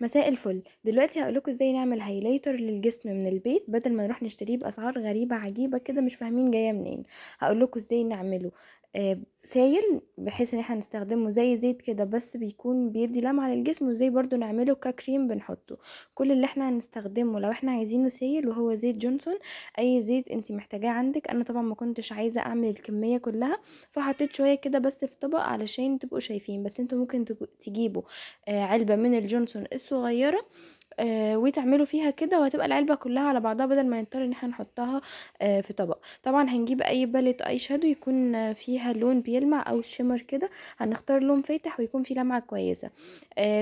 مساء الفل. دلوقتي هقولكوا ازاي نعمل هايلايتر للجسم من البيت بدل ما نروح نشتريه باسعار غريبة عجيبة كده مش فاهمين جاية منين. هقولكوا ازاي نعمله. سايل بحيث ان احنا نستخدمه زي زيت كده بس بيكون بيدي لمعة للجسم، وزي برضو نعمله ككريم بنحطه. كل اللي احنا هنستخدمه لو احنا عايزينه سايل وهو زيت جونسون، اي زيت انتي محتاجاه عندك. انا طبعا ما كنتش عايزة اعمل الكمية كلها فحطيت شوية كده بس في طبق علشان تبقوا شايفين، بس انتوا ممكن تجيبوا علبة من الجونسون الصغيرة، وتعملوا فيها كده وهتبقى العلبة كلها على بعضها بدل ما نضطر ان احنا نحطها في طبق. طبعا هنجيب اي باليت اي شادو يكون فيها لون بيلمع او شimmer كده. هنختار لون فاتح ويكون فيه لمعة كويسة.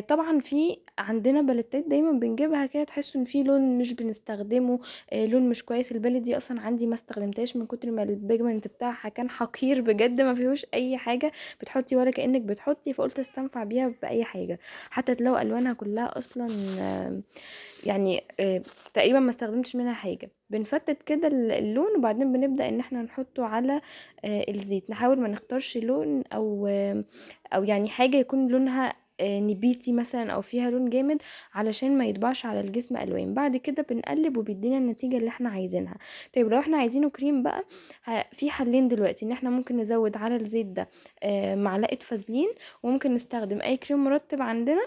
طبعا في عندنا باليتات دايما بنجيبها كده تحسوا ان في لون مش بنستخدمه، لون مش كويس. الباليت دي اصلا عندي ما استخدمتهاش من كتر ما البيجمنت بتاعها كان حقير بجد، ما فيهوش اي حاجة بتحطي ولا كأنك بتحطي، فقلت استنفع بيها بأي حاجة حتى لو الوانها كلها اصلا يعني تقريبا ما استخدمتش منها حاجة. بنفتت كده اللون وبعدين بنبدأ ان احنا نحطه على الزيت. نحاول ما نختارش لون او يعني حاجة يكون لونها نبيتي مثلا او فيها لون جامد علشان ما يطبعش على الجسم الوان. بعد كده بنقلب وبيدينا النتيجة اللي احنا عايزينها. طيب لو احنا عايزينه كريم بقى، في حلين دلوقتي ان احنا ممكن نزود على الزيت ده معلقة فازلين، وممكن نستخدم اي كريم مرطب عندنا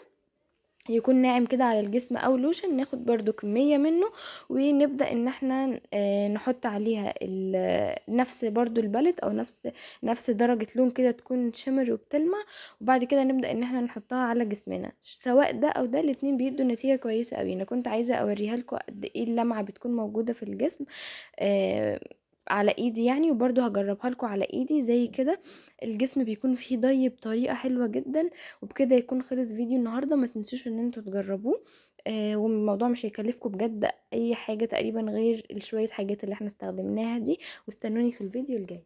يكون ناعم كده على الجسم او لوشن، ناخد برضو كمية منه ونبدأ ان احنا نحط عليها نفس برضو البالت او نفس درجة لون كده تكون شمر وبتلمع. وبعد كده نبدأ ان احنا نحطها على جسمنا، سواء ده او ده الاتنين بيدوا نتيجة كويسة قوي. انا كنت عايزة اوريها لكم قد ايه اللمعة بتكون موجودة في الجسم آه، على ايدي يعني، وبرضو هجربها لكم على ايدي زي كده. الجسم بيكون فيه ضي بطريقة حلوة جدا. وبكده يكون خلص فيديو النهاردة، ما تنسوش ان انتوا تجربوه. والموضوع مش هيكلفكم بجد اي حاجة تقريبا غير شوية حاجات اللي احنا استخدمناها دي. واستنوني في الفيديو الجاي.